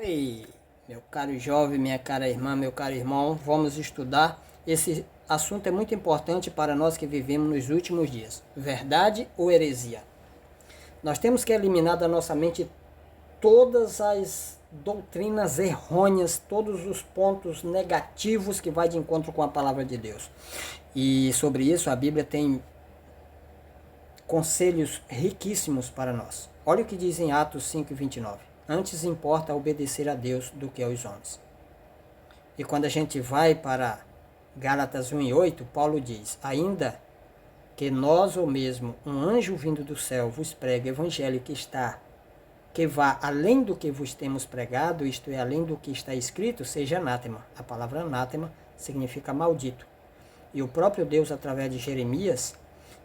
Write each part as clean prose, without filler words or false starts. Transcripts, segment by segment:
Oi, meu caro jovem, minha cara irmã, meu caro irmão, vamos estudar. Esse assunto é muito importante para nós que vivemos nos últimos dias. Verdade ou heresia? Nós temos que eliminar da nossa mente todas as doutrinas errôneas, todos os pontos negativos que vai de encontro com a palavra de Deus. E sobre isso a Bíblia tem conselhos riquíssimos para nós. Olha o que diz em Atos 5:29. Antes importa obedecer a Deus do que aos homens. E quando a gente vai para Gálatas 1:8, Paulo diz: ainda que nós ou mesmo um anjo vindo do céu vos pregue o evangelho que vá além do que vos temos pregado, isto é, além do que está escrito, seja anátema. A palavra anátema significa maldito. E o próprio Deus, através de Jeremias,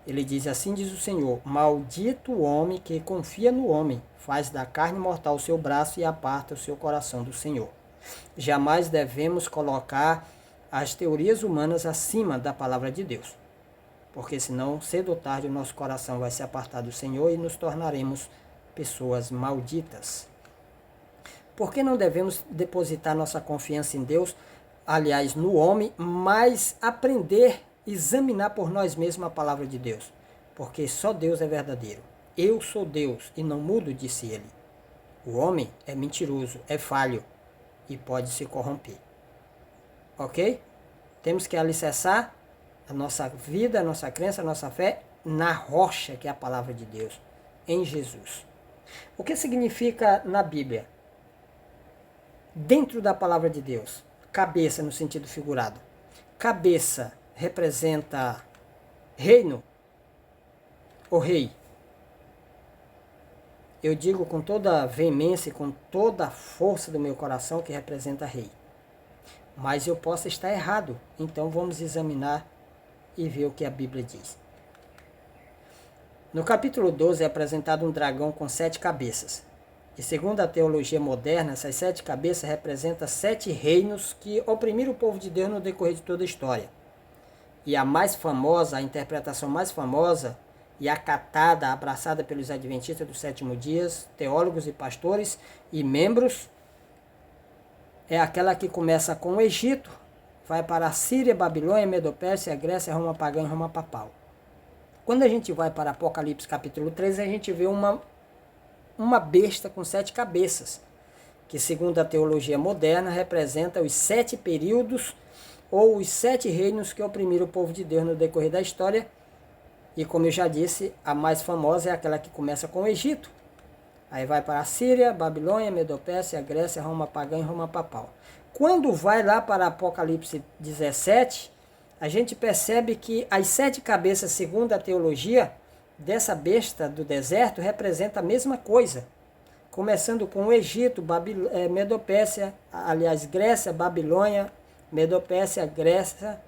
ele diz: assim diz o Senhor, maldito o homem que confia no homem, faz da carne mortal o seu braço e aparta o seu coração do Senhor. Jamais devemos colocar as teorias humanas acima da palavra de Deus, porque senão, cedo ou tarde, o nosso coração vai se apartar do Senhor e nos tornaremos pessoas malditas. Por que não devemos depositar nossa confiança em Deus, aliás, no homem, mas aprender, examinar por nós mesmos a palavra de Deus? Porque só Deus é verdadeiro. Eu sou Deus e não mudo, disse ele. O homem é mentiroso, é falho e pode se corromper. Ok? Temos que alicerçar a nossa vida, a nossa crença, a nossa fé na rocha que é a palavra de Deus, em Jesus. O que significa na Bíblia? Dentro da palavra de Deus, cabeça no sentido figurado. Cabeça representa reino ou rei? Eu digo com toda a veemência, com toda a força do meu coração que representa rei. Mas eu posso estar errado, então vamos examinar e ver o que a Bíblia diz. No capítulo 12 é apresentado um dragão com 7 cabeças. E segundo a teologia moderna, essas 7 cabeças representam 7 reinos que oprimiram o povo de Deus no decorrer de toda a história. E a mais famosa, a interpretação mais famosa e acatada, abraçada pelos adventistas do sétimo dia, teólogos e pastores e membros, é aquela que começa com o Egito, vai para a Síria, Babilônia, Medo-Pérsia, Grécia, Roma pagã e Roma papal. Quando a gente vai para Apocalipse capítulo 13, a gente vê uma besta com 7 cabeças, que segundo a teologia moderna representa os 7 períodos ou os 7 reinos que oprimiram o povo de Deus no decorrer da história. E como eu já disse, a mais famosa é aquela que começa com o Egito. Aí vai para a Síria, Babilônia, Medo-Pérsia, Grécia, Roma pagã e Roma papal. Quando vai lá para Apocalipse 17, a gente percebe que as 7 cabeças, segundo a teologia, dessa besta do deserto, representa a mesma coisa. Começando com o Egito, Medo-Pérsia, aliás, Grécia, Babilônia, Medo-Pérsia, Grécia,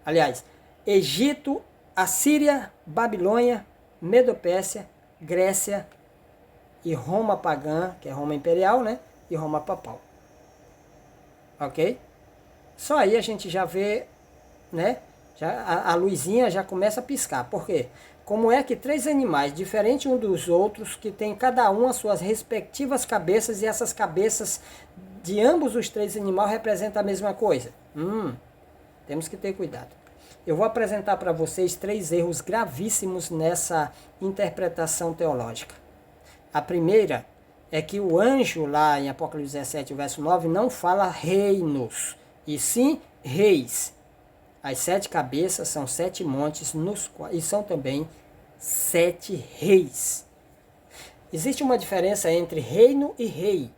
aliás, Egito, Assíria, Babilônia, Medo-Pérsia, Grécia e Roma pagã, que é Roma imperial, né? E Roma papal. Ok? Só aí a gente já vê, né? A luzinha já começa a piscar. Por quê? Como é que 3 animais diferentes uns dos outros, que tem cada um as suas respectivas cabeças, e essas cabeças de ambos os 3 animais representam a mesma coisa? Temos que ter cuidado. Eu vou apresentar para vocês 3 erros gravíssimos nessa interpretação teológica. A primeira é que o anjo lá em Apocalipse 17, verso 9, não fala reinos, e sim reis. As 7 cabeças são 7 montes e são também 7 reis. Existe uma diferença entre reino e rei.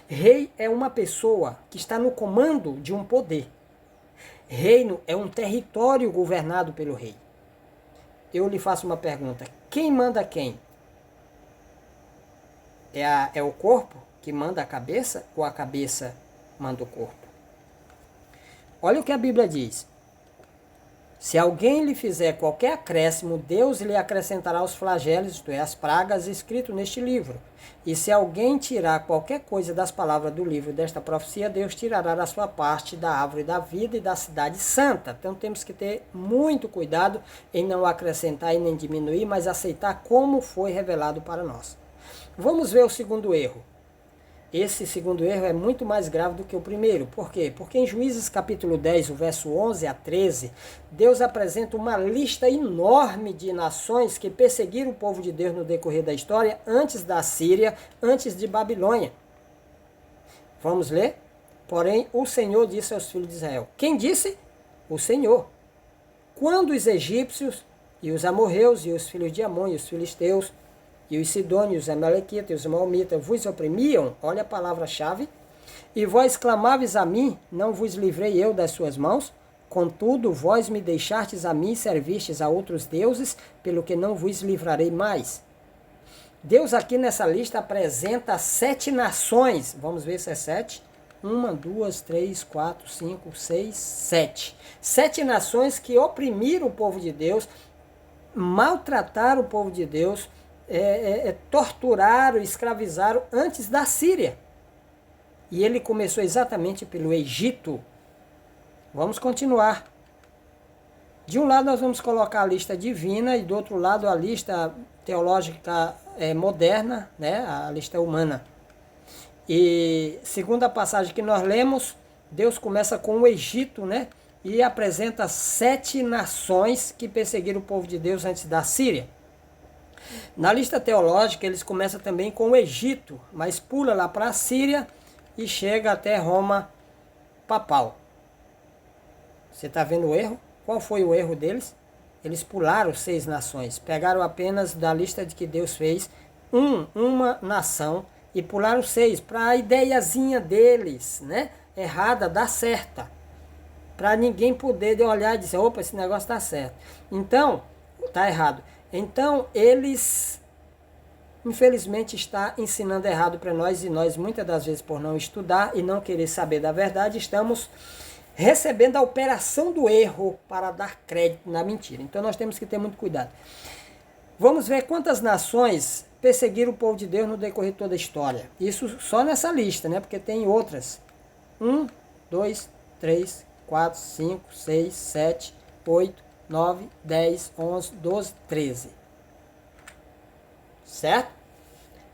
Rei é uma pessoa que está no comando de um poder. Reino é um território governado pelo rei. Eu lhe faço uma pergunta: quem manda quem? É o corpo que manda a cabeça ou a cabeça manda o corpo? Olha o que a Bíblia diz. Se alguém lhe fizer qualquer acréscimo, Deus lhe acrescentará os flagelos, isto é, as pragas, escrito neste livro. E se alguém tirar qualquer coisa das palavras do livro desta profecia, Deus tirará da sua parte da árvore da vida e da cidade santa. Então temos que ter muito cuidado em não acrescentar e nem diminuir, mas aceitar como foi revelado para nós. Vamos ver o segundo erro. Esse segundo erro é muito mais grave do que o primeiro. Por quê? Porque em Juízes capítulo 10, o verso 11 a 13, Deus apresenta uma lista enorme de nações que perseguiram o povo de Deus no decorrer da história, antes da Síria, antes de Babilônia. Vamos ler? Porém, o Senhor disse aos filhos de Israel. Quem disse? O Senhor. Quando os egípcios e os amorreus e os filhos de Amon e os filisteus e os sidônios, os amalequitas e os maomitas vos oprimiam, olha a palavra-chave, e vós clamáveis a mim, não vos livrei eu das suas mãos? Contudo, vós me deixastes a mim e servistes a outros deuses, pelo que não vos livrarei mais. Deus aqui nessa lista apresenta 7 nações. Vamos ver se é 7. 1, 2, 3, 4, 5, 6, 7. 7 nações que oprimiram o povo de Deus, maltrataram o povo de Deus, torturaram, escravizaram antes da Síria. E ele começou exatamente pelo Egito. Vamos continuar. De um lado nós vamos colocar a lista divina e do outro lado a lista teológica moderna, né? A lista humana. E segundo a passagem que nós lemos, Deus começa com o Egito, né? E apresenta 7 nações que perseguiram o povo de Deus antes da Síria. Na lista teológica, eles começam também com o Egito, mas pula lá para a Síria e chega até Roma papal. Você está vendo o erro? Qual foi o erro deles? Eles pularam 6 nações, pegaram apenas da lista de que Deus fez uma nação e pularam 6 para a ideiazinha deles, né? Errada, dar certa. Para ninguém poder olhar e dizer, opa, esse negócio está certo. Então, está errado. Então, eles, infelizmente, está ensinando errado para nós, e nós, muitas das vezes, por não estudar e não querer saber da verdade, estamos recebendo a operação do erro para dar crédito na mentira. Então, nós temos que ter muito cuidado. Vamos ver quantas nações perseguiram o povo de Deus no decorrer de toda a história. Isso só nessa lista, né? Porque tem outras. 1, 2, 3, 4, 5, 6, 7, 8, 9, 10, 11, 12, 13. Certo?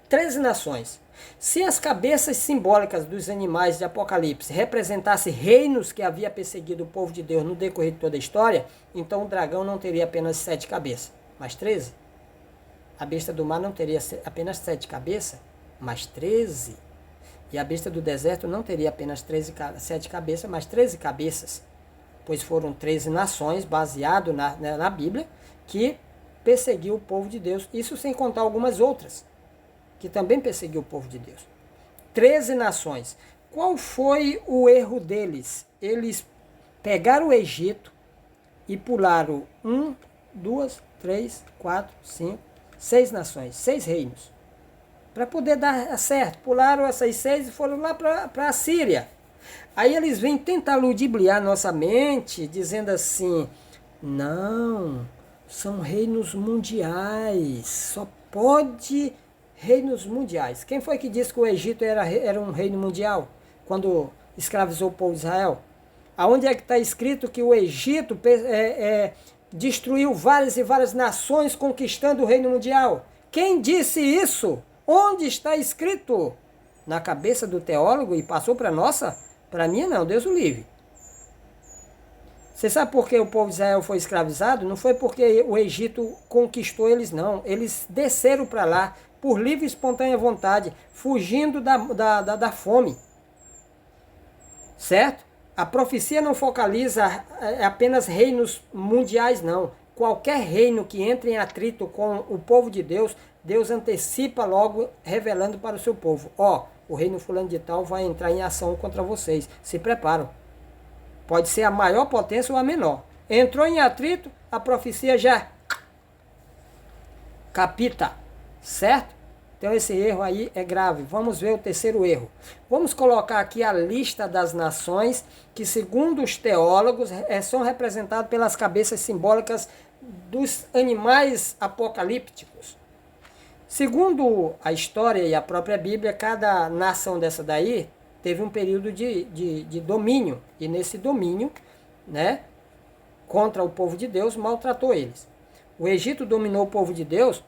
13 nações. Se as cabeças simbólicas dos animais de Apocalipse representassem reinos que havia perseguido o povo de Deus no decorrer de toda a história, então o dragão não teria apenas 7 cabeças, mas 13. A besta do mar não teria apenas 7 cabeças, mas 13. E a besta do deserto não teria apenas 7 cabeças, mas 13 cabeças. Pois foram 13 nações, baseado na Bíblia, que perseguiu o povo de Deus. Isso sem contar algumas outras, que também perseguiu o povo de Deus. 13 nações. Qual foi o erro deles? Eles pegaram o Egito e pularam 1, 2, 3, 4, 5, 6 nações, 6 reinos. Para poder dar certo. Pularam essas 6 e foram lá para a Síria. Aí eles vêm tentar ludibriar nossa mente, dizendo assim, não, são reinos mundiais, só pode reinos mundiais. Quem foi que disse que o Egito era um reino mundial, quando escravizou o povo de Israel? Aonde é que está escrito que o Egito destruiu várias e várias nações, conquistando o reino mundial? Quem disse isso? Onde está escrito? Na cabeça do teólogo e passou para nossa? Para mim não, Deus o livre. Você sabe por que o povo de Israel foi escravizado? Não foi porque o Egito conquistou eles, não. Eles desceram para lá por livre e espontânea vontade, fugindo da fome. Certo? A profecia não focaliza apenas reinos mundiais, não. Qualquer reino que entre em atrito com o povo de Deus, Deus antecipa logo, revelando para o seu povo. O reino fulano de tal vai entrar em ação contra vocês. Se preparam. Pode ser a maior potência ou a menor. Entrou em atrito, a profecia já capita. Certo? Então esse erro aí é grave. Vamos ver o terceiro erro. Vamos colocar aqui a lista das nações que, segundo os teólogos, são representadas pelas cabeças simbólicas dos animais apocalípticos. Segundo a história e a própria Bíblia, cada nação dessa daí teve um período de domínio. E nesse domínio, né, contra o povo de Deus, maltratou eles. O Egito dominou o povo de Deus,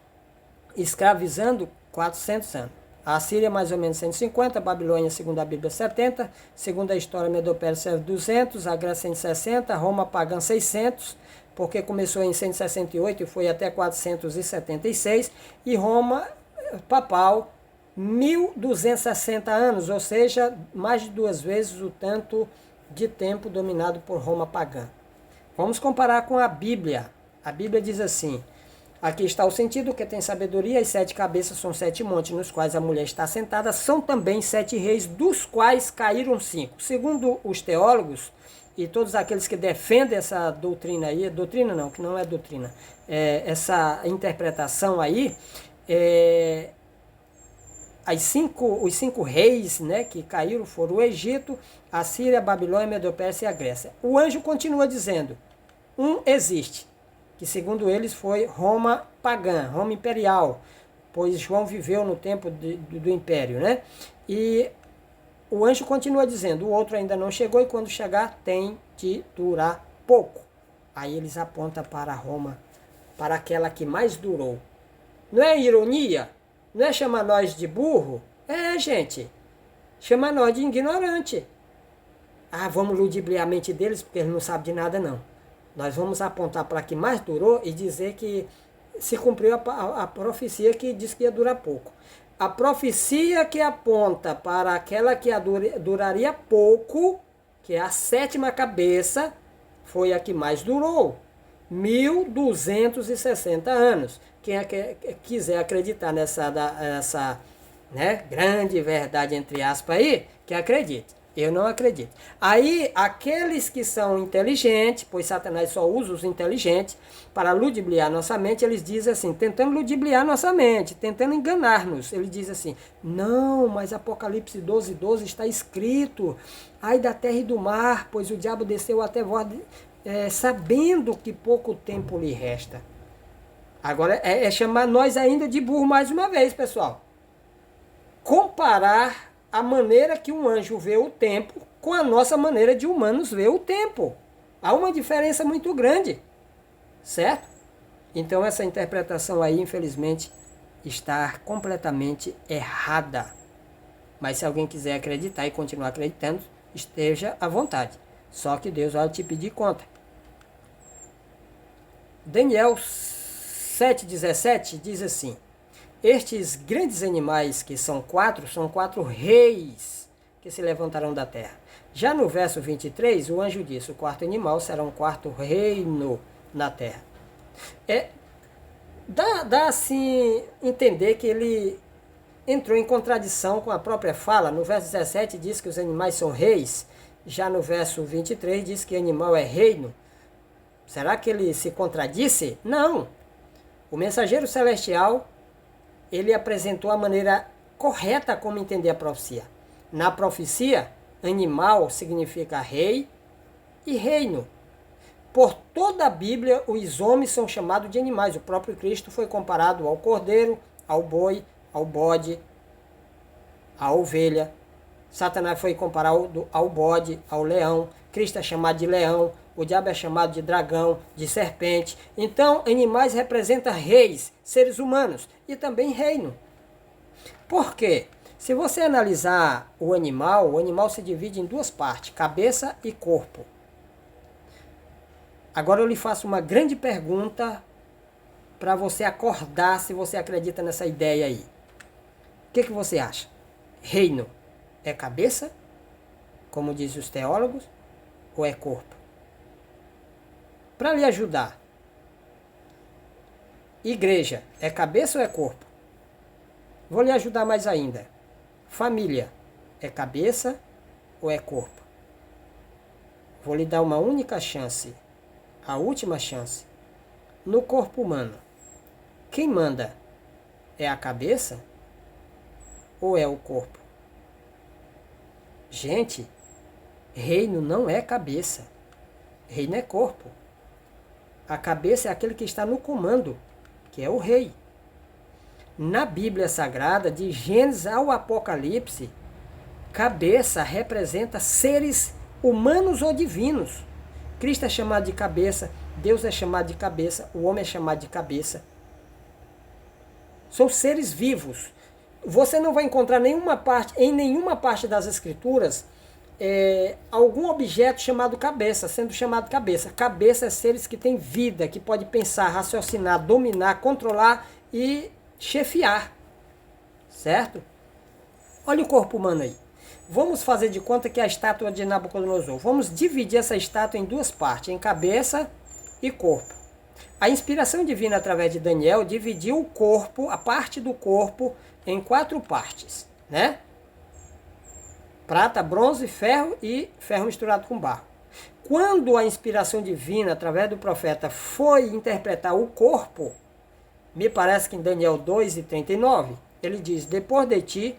escravizando 400 anos. A Síria mais ou menos 150, a Babilônia, segundo a Bíblia, 70, segundo a história, Medo-Pérsia 200, a Grécia 160, Roma pagã 600, porque começou em 168 e foi até 476, e Roma papal 1260 anos, ou seja, mais de 2 vezes o tanto de tempo dominado por Roma pagã. Vamos comparar com a Bíblia. A Bíblia diz assim: aqui está o sentido, que tem sabedoria, as 7 cabeças são 7 montes, nos quais a mulher está sentada, são também 7 reis, dos quais caíram 5. Segundo os teólogos e todos aqueles que defendem essa doutrina aí, doutrina não, que não é doutrina, essa interpretação aí, os 5 reis, né, que caíram foram o Egito, a Síria, a Babilônia, a Medo-Pérsia e a Grécia. O anjo continua dizendo, existe, que segundo eles foi Roma pagã, Roma imperial, pois João viveu no tempo do império, né? E o anjo continua dizendo, o outro ainda não chegou e quando chegar tem de durar pouco. Aí eles apontam para Roma, para aquela que mais durou. Não é ironia? Não é chamar nós de burro? Gente, chama nós de ignorante. Vamos ludibriar a mente deles porque eles não sabem de nada não. Nós vamos apontar para a que mais durou e dizer que se cumpriu a profecia que diz que ia durar pouco. A profecia que aponta para aquela que duraria pouco, que é a 7ª cabeça, foi a que mais durou. 1260 anos. Quem quiser acreditar nessa né, grande verdade, entre aspas, aí, que acredite. Eu não acredito. Aí, aqueles que são inteligentes, pois Satanás só usa os inteligentes para ludibriar nossa mente, eles dizem assim, tentando ludibriar nossa mente, tentando enganar-nos. Ele diz assim, não, mas Apocalipse 12, 12 está escrito, ai da terra e do mar, pois o diabo desceu até vós, sabendo que pouco tempo lhe resta. Agora, é chamar nós ainda de burro mais uma vez, pessoal. Comparar a maneira que um anjo vê o tempo com a nossa maneira de humanos ver o tempo. Há uma diferença muito grande, certo? Então essa interpretação aí, infelizmente, está completamente errada. Mas se alguém quiser acreditar e continuar acreditando, esteja à vontade. Só que Deus vai te pedir conta. Daniel 7,17 diz assim, estes grandes animais que são 4 reis que se levantarão da terra. Já no verso 23, o anjo disse, o 4º animal será um 4º reino na terra. Dá assim entender que ele entrou em contradição com a própria fala. No verso 17 diz que os animais são reis, já no verso 23 diz que animal é reino. Será que ele se contradisse? Não. O mensageiro celestial, ele apresentou a maneira correta como entender a profecia. Na profecia, animal significa rei e reino. Por toda a Bíblia, os homens são chamados de animais. O próprio Cristo foi comparado ao cordeiro, ao boi, ao bode, à ovelha. Satanás foi comparado ao bode, ao leão. Cristo é chamado de leão. O diabo é chamado de dragão, de serpente. Então, animais representam reis, seres humanos e também reino. Por quê? Se você analisar o animal se divide em 2 partes, cabeça e corpo. Agora eu lhe faço uma grande pergunta para você acordar se você acredita nessa ideia aí. O que você acha? Reino é cabeça, como dizem os teólogos, ou é corpo? Para lhe ajudar, igreja é cabeça ou é corpo? Vou lhe ajudar mais ainda. Família é cabeça ou é corpo? Vou lhe dar uma única chance, a última chance. No corpo humano, quem manda é a cabeça ou é o corpo? Gente, reino não é cabeça, reino é corpo. A cabeça é aquele que está no comando, que é o rei. Na Bíblia Sagrada, de Gênesis ao Apocalipse, cabeça representa seres humanos ou divinos. Cristo é chamado de cabeça, Deus é chamado de cabeça, o homem é chamado de cabeça. São seres vivos. Você não vai encontrar em nenhuma parte das Escrituras algum objeto chamado cabeça, sendo chamado cabeça. Cabeça é seres que têm vida, que pode pensar, raciocinar, dominar, controlar e chefiar. Certo? Olha o corpo humano aí. Vamos fazer de conta que é a estátua de Nabucodonosor. Vamos dividir essa estátua em duas partes, em cabeça e corpo. A inspiração divina através de Daniel dividiu o corpo, a parte do corpo, em 4 partes, né? Prata, bronze, ferro e ferro misturado com barro. Quando a inspiração divina através do profeta foi interpretar o corpo, me parece que em Daniel 2:39, ele diz: depois de ti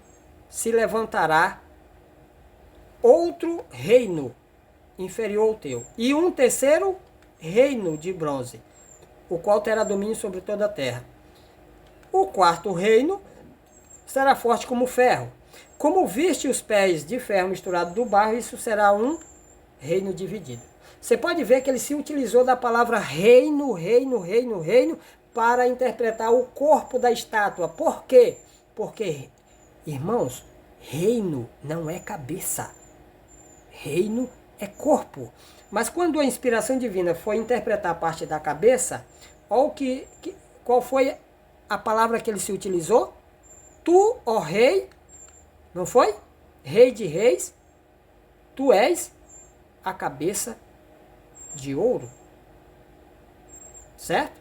se levantará outro reino inferior ao teu, e um terceiro reino de bronze, o qual terá domínio sobre toda a terra. O quarto reino será forte como ferro. Como viste os pés de ferro misturado do barro, isso será um reino dividido. Você pode ver que ele se utilizou da palavra reino, reino, reino, reino, para interpretar o corpo da estátua. Por quê? Porque, irmãos, reino não é cabeça. Reino é corpo. Mas quando a inspiração divina foi interpretar a parte da cabeça, olha qual foi a palavra que ele se utilizou? Tu, ó rei, não foi? Rei de reis, tu és a cabeça de ouro. Certo?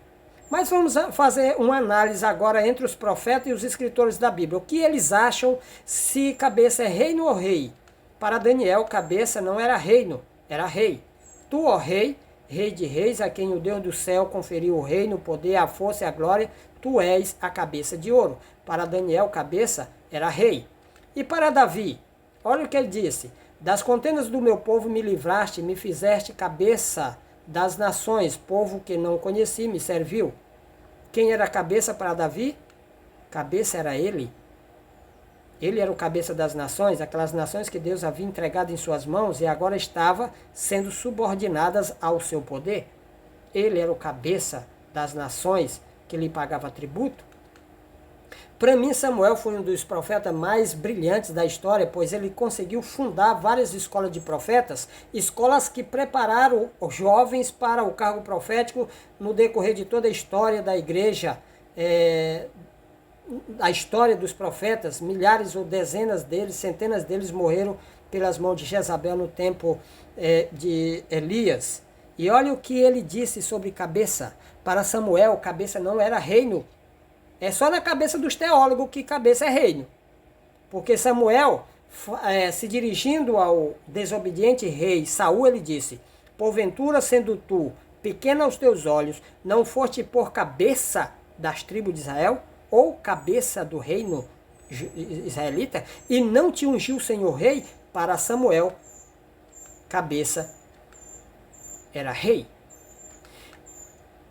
Mas vamos fazer uma análise agora entre os profetas e os escritores da Bíblia. O que eles acham se cabeça é reino ou rei? Para Daniel, cabeça não era reino, era rei. Tu, ó rei, rei de reis, a quem o Deus do céu conferiu o reino, o poder, a força e a glória, tu és a cabeça de ouro. Para Daniel, cabeça era rei. E para Davi, olha o que ele disse: das contendas do meu povo me livraste, me fizeste cabeça das nações, povo que não conheci, me serviu. Quem era a cabeça para Davi? Cabeça era ele. Ele era o cabeça das nações, aquelas nações que Deus havia entregado em suas mãos e agora estava sendo subordinadas ao seu poder. Ele era o cabeça das nações que lhe pagava tributo. Para mim, Samuel foi um dos profetas mais brilhantes da história, pois ele conseguiu fundar várias escolas de profetas, escolas que prepararam os jovens para o cargo profético no decorrer de toda a história da igreja, a história dos profetas. Milhares ou dezenas deles, centenas deles morreram pelas mãos de Jezabel no tempo de Elias. E olha o que ele disse sobre cabeça. Para Samuel, cabeça não era reino. É só na cabeça dos teólogos que cabeça é reino. Porque Samuel, se dirigindo ao desobediente rei Saul, ele disse: porventura, sendo tu pequeno aos teus olhos, não foste por cabeça das tribos de Israel, ou cabeça do reino israelita, e não te ungiu o Senhor rei? Para Samuel, cabeça era rei.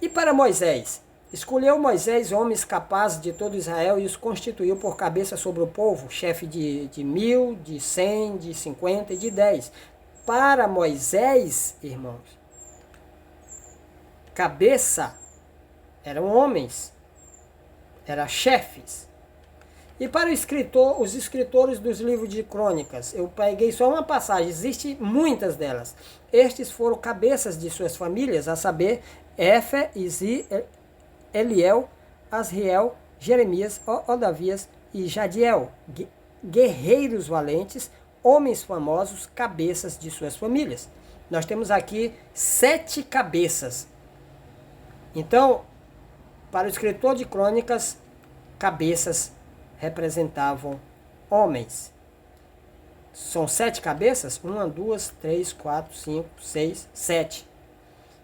E para Moisés? Escolheu Moisés homens capazes de todo Israel e os constituiu por cabeça sobre o povo, chefe de 1000, de 100, de 50 e de 10. Para Moisés, irmãos, cabeça eram homens, eram chefes. E para os escritores dos livros de crônicas, eu peguei só uma passagem, existem muitas delas. Estes foram cabeças de suas famílias, a saber, Éfer, Izi, Eliel, Asriel, Jeremias, Odavias e Jadiel, guerreiros valentes, homens famosos, cabeças de suas famílias. Nós temos aqui 7 cabeças. Então, para o escritor de crônicas, cabeças representavam homens. São 7 cabeças? 1, 2, 3, 4, 5, 6, 7.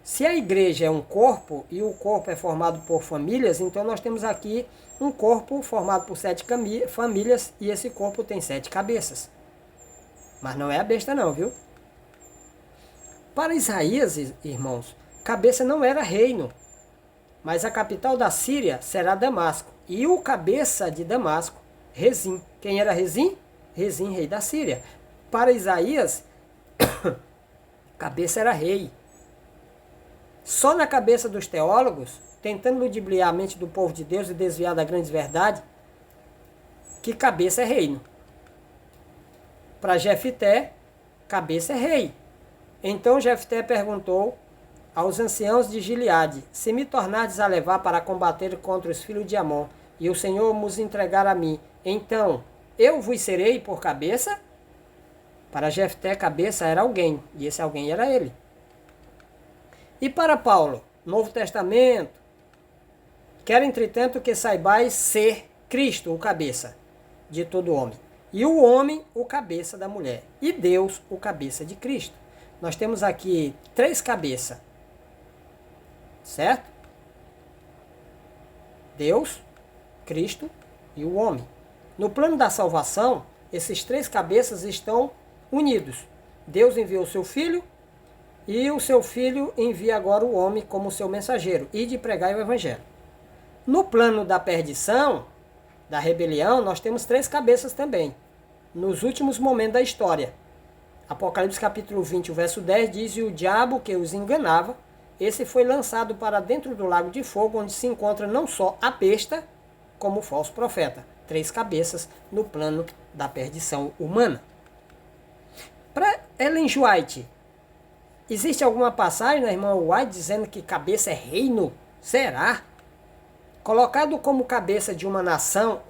Se a igreja é um corpo e o corpo é formado por famílias, então nós temos aqui um corpo formado por 7 famílias e esse corpo tem 7 cabeças. Mas não é a besta não, viu? Para Isaías, irmãos, cabeça não era reino, mas a capital da Síria será Damasco. E o cabeça de Damasco, Rezim. Quem era Rezim? Rezim, rei da Síria. Para Isaías, cabeça era rei. Só na cabeça dos teólogos, tentando ludibriar a mente do povo de Deus e desviar da grande verdade, que cabeça é reino. Para Jefté, cabeça é rei. Então Jefté perguntou aos anciãos de Gileade: se me tornardes a levar para combater contra os filhos de Amon, e o Senhor nos entregar a mim, então eu vos serei por cabeça? Para Jefté, cabeça era alguém, e esse alguém era ele. E para Paulo, Novo Testamento: quero, entretanto, que saibais ser Cristo o cabeça de todo homem, e o homem o cabeça da mulher, e Deus o cabeça de Cristo. Nós temos aqui 3 cabeças, certo? Deus, Cristo e o homem. No plano da salvação, esses 3 cabeças estão unidos. Deus enviou o seu Filho, e o seu Filho envia agora o homem como seu mensageiro, e de pregar o Evangelho. No plano da perdição, da rebelião, nós temos 3 cabeças também, nos últimos momentos da história. Apocalipse capítulo 20, o verso 10 diz: e o diabo que os enganava, esse foi lançado para dentro do lago de fogo, onde se encontra não só a besta, como o falso profeta. 3 cabeças no plano da perdição humana. Para Ellen White, existe alguma passagem na irmã White dizendo que cabeça é reino? Será? Colocado como cabeça de uma nação,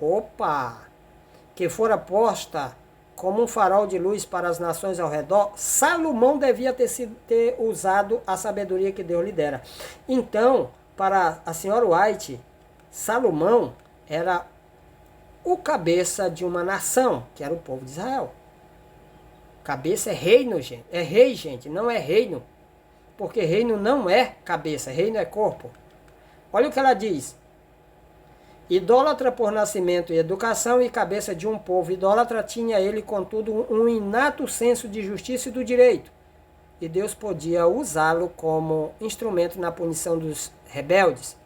que fora posta como um farol de luz para as nações ao redor, Salomão devia ter usado a sabedoria que Deus lhe dera. Então, para a senhora White, Salomão era o cabeça de uma nação, que era o povo de Israel. Cabeça é reino, gente. É rei, gente, não é reino. Porque reino não é cabeça, reino é corpo. Olha o que ela diz: idólatra por nascimento e educação e cabeça de um povo idólatra, tinha ele, contudo, um inato senso de justiça e do direito. E Deus podia usá-lo como instrumento na punição dos rebeldes.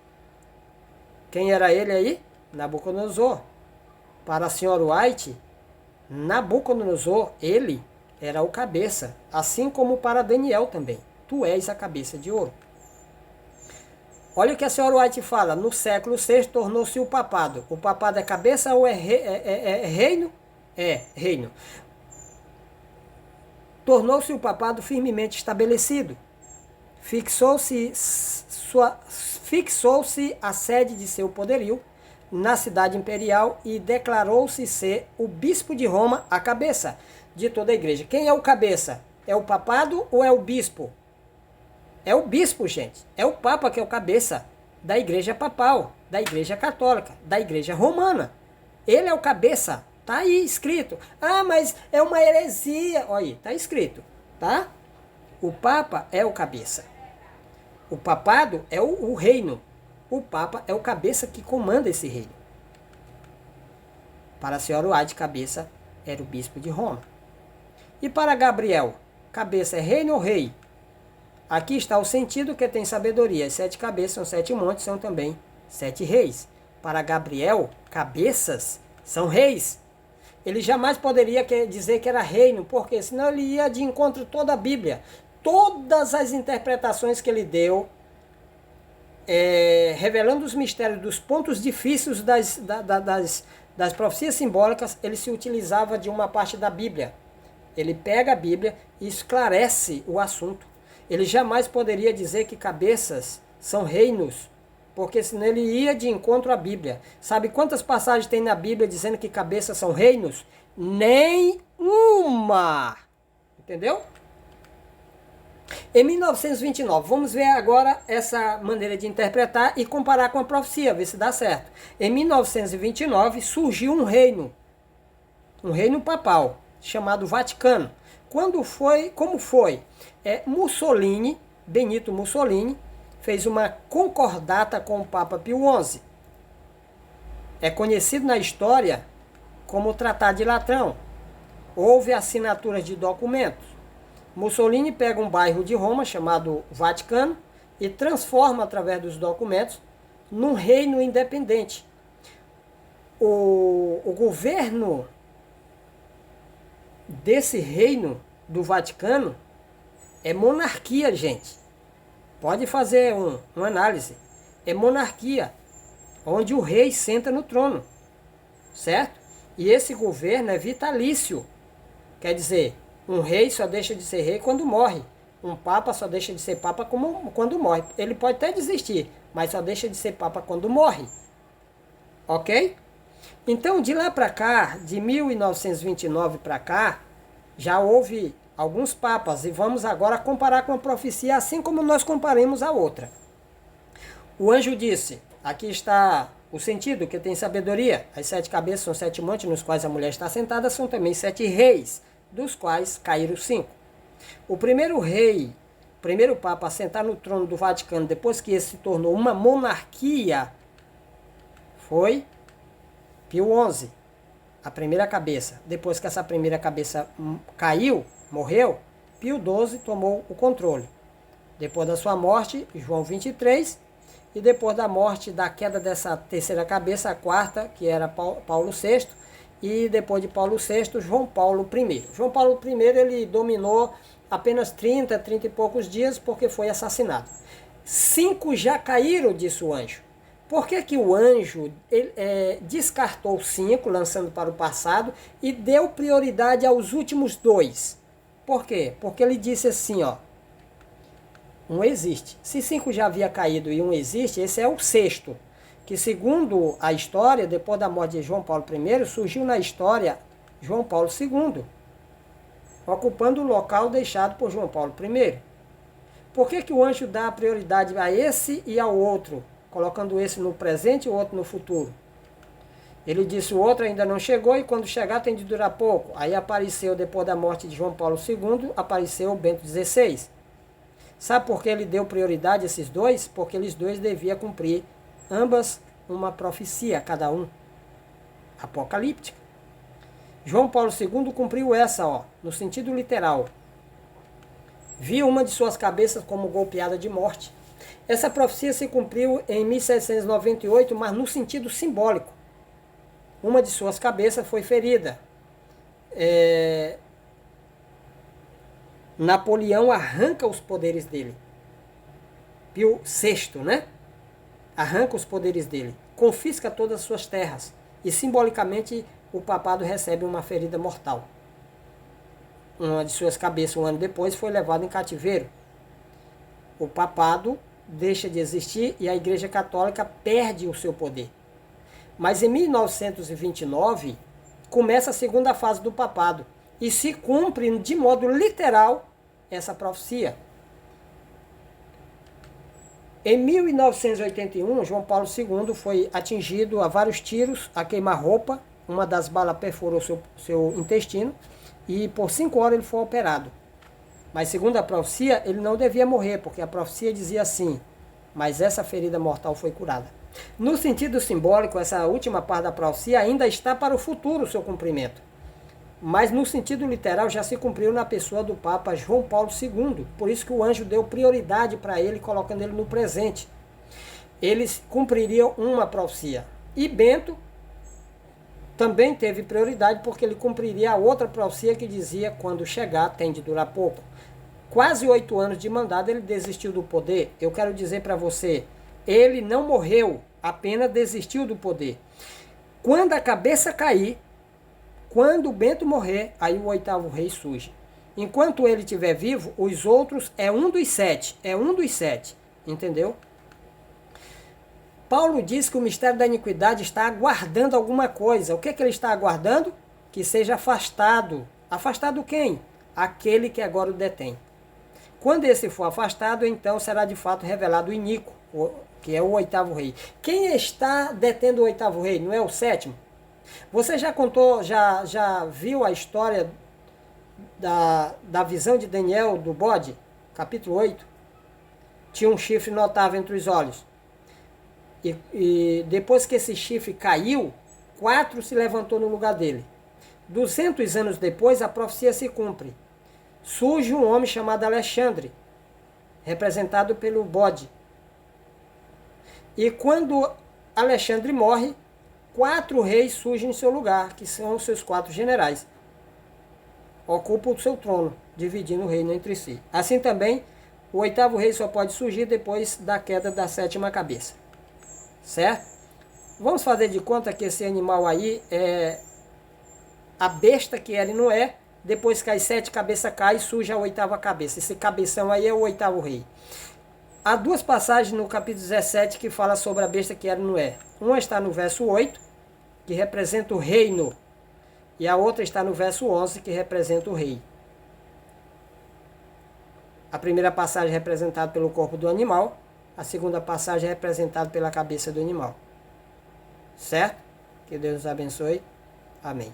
Quem era ele aí? Nabucodonosor. Para a senhora White, Nabucodonosor, ele era o cabeça, assim como para Daniel também. Tu és a cabeça de ouro. Olha o que a senhora White fala: no século VI tornou-se o papado. O papado é cabeça ou é reino? É reino. Tornou-se o papado firmemente estabelecido. Fixou-se a sede de seu poderio na cidade imperial e declarou-se ser o bispo de Roma, a cabeça de toda a igreja. Quem é o cabeça? É o papado ou é o bispo? É o bispo, gente. É o papa que é o cabeça da igreja papal, da igreja católica, da igreja romana. Ele é o cabeça. Tá aí escrito. Ah, mas é uma heresia. Olha aí, tá escrito, tá? O papa é o cabeça. O papado é o reino. O papa é o cabeça que comanda esse reino. Para a senhora White, cabeça era o bispo de Roma. E para Gabriel, cabeça é reino ou rei? Aqui está o sentido que tem sabedoria. As 7 cabeças são 7 montes, são também 7 reis. Para Gabriel, cabeças são reis. Ele jamais poderia dizer que era reino, porque senão ele ia de encontro a toda a Bíblia. Todas as interpretações que ele deu, revelando os mistérios dos pontos difíceis das profecias simbólicas, ele se utilizava de uma parte da Bíblia. Ele pega a Bíblia e esclarece o assunto. Ele jamais poderia dizer que cabeças são reinos, porque senão ele ia de encontro à Bíblia. Sabe quantas passagens tem na Bíblia dizendo que cabeças são reinos? Nenhuma! Entendeu? Em 1929, vamos ver agora essa maneira de interpretar e comparar com a profecia, ver se dá certo. Em 1929 surgiu um reino papal, chamado Vaticano. Como foi? Mussolini, Benito Mussolini, fez uma concordata com o Papa Pio XI. É conhecido na história como o Tratado de Latrão. Houve assinaturas de documentos. Mussolini pega um bairro de Roma chamado Vaticano e transforma, através dos documentos, num reino independente. O governo desse reino do Vaticano é monarquia, gente. Pode fazer uma análise. É monarquia, onde o rei senta no trono, certo? E esse governo é vitalício. Quer dizer, um rei só deixa de ser rei quando morre. Um papa só deixa de ser papa quando morre. Ele pode até desistir, mas só deixa de ser papa quando morre. Ok? Então, de lá para cá, de 1929 para cá, já houve alguns papas. E vamos agora comparar com a profecia, assim como nós comparamos a outra. O anjo disse, aqui está o sentido, que tem sabedoria. As 7 cabeças são 7 montes nos quais a mulher está sentada, são também 7 reis, dos quais caíram 5. O primeiro rei, primeiro papa a sentar no trono do Vaticano, depois que esse se tornou uma monarquia, foi Pio XI, a primeira cabeça. Depois que essa primeira cabeça caiu, morreu, Pio XII tomou o controle. Depois da sua morte, João 23, e depois da morte, da queda dessa terceira cabeça, a quarta, que era Paulo VI, e depois de Paulo VI, João Paulo I. João Paulo I, ele dominou apenas 30 e poucos dias, porque foi assassinado. 5 já caíram, disse o anjo. Por que que o anjo descartou 5, lançando para o passado, e deu prioridade aos últimos 2? Por quê? Porque ele disse assim, ó, um existe. Se 5 já havia caído e um existe, esse é o 6º, que segundo a história, depois da morte de João Paulo I, surgiu na história João Paulo II, ocupando o local deixado por João Paulo I. Por que que o anjo dá prioridade a esse e ao outro, colocando esse no presente e o outro no futuro? Ele disse, o outro ainda não chegou e quando chegar tem de durar pouco. Aí apareceu, depois da morte de João Paulo II, apareceu Bento XVI. Sabe por que ele deu prioridade a esses dois? Porque eles dois deviam cumprir ambas uma profecia, cada um, apocalíptica. João Paulo II cumpriu essa, ó, no sentido literal. Viu uma de suas cabeças como golpeada de morte. Essa profecia se cumpriu em 1798, mas no sentido simbólico. Uma de suas cabeças foi ferida. Napoleão arranca os poderes dele. Pio VI, né? Arranca os poderes dele. Confisca todas as suas terras. E simbolicamente o papado recebe uma ferida mortal. Uma de suas cabeças, um ano depois, foi levado em cativeiro. O papado deixa de existir e a Igreja Católica perde o seu poder. Mas em 1929 começa a segunda fase do papado e se cumpre de modo literal essa profecia. Em 1981, João Paulo II foi atingido a vários tiros, a queima-roupa, uma das balas perfurou seu intestino e por 5 horas ele foi operado. Mas segundo a profecia, ele não devia morrer, porque a profecia dizia assim, mas essa ferida mortal foi curada. No sentido simbólico, essa última parte da profecia ainda está para o futuro o seu cumprimento. Mas no sentido literal já se cumpriu na pessoa do Papa João Paulo II. Por isso que o anjo deu prioridade para ele, colocando ele no presente. Eles cumpririam uma profecia. E Bento também teve prioridade porque ele cumpriria a outra profecia que dizia quando chegar tem de durar pouco. Quase 8 anos de mandato ele desistiu do poder. Eu quero dizer para você, ele não morreu, apenas desistiu do poder. Quando a cabeça cair, quando o Bento morrer, aí o 8º rei surge. Enquanto ele estiver vivo, os outros é um dos 7. É um dos 7. Entendeu? Paulo diz que o mistério da iniquidade está aguardando alguma coisa. O que que ele está aguardando? Que seja afastado. Afastado quem? Aquele que agora o detém. Quando esse for afastado, então será de fato revelado o iníquo, que é o 8º rei. Quem está detendo o 8º rei? Não é o 7º? Você já contou, já viu a história da visão de Daniel do bode? Capítulo 8. Tinha um chifre notável entre os olhos. E depois que esse chifre caiu, 4 se levantou no lugar dele. 200 anos depois, a profecia se cumpre. Surge um homem chamado Alexandre, representado pelo bode. E quando Alexandre morre, 4 reis surgem em seu lugar, que são os seus 4 generais. Ocupam o seu trono, dividindo o reino entre si. Assim também, o 8º rei só pode surgir depois da queda da 7ª cabeça. Certo? Vamos fazer de conta que esse animal aí a besta que era e não é, depois que as 7 cabeças caem, surge a 8ª cabeça. Esse cabeção aí é o 8º rei. Há 2 passagens no capítulo 17 que fala sobre a besta que era e não é. Uma está no verso 8, que representa o reino, e a outra está no verso 11, que representa o rei. A primeira passagem é representada pelo corpo do animal, a segunda passagem é representada pela cabeça do animal. Certo? Que Deus nos abençoe. Amém.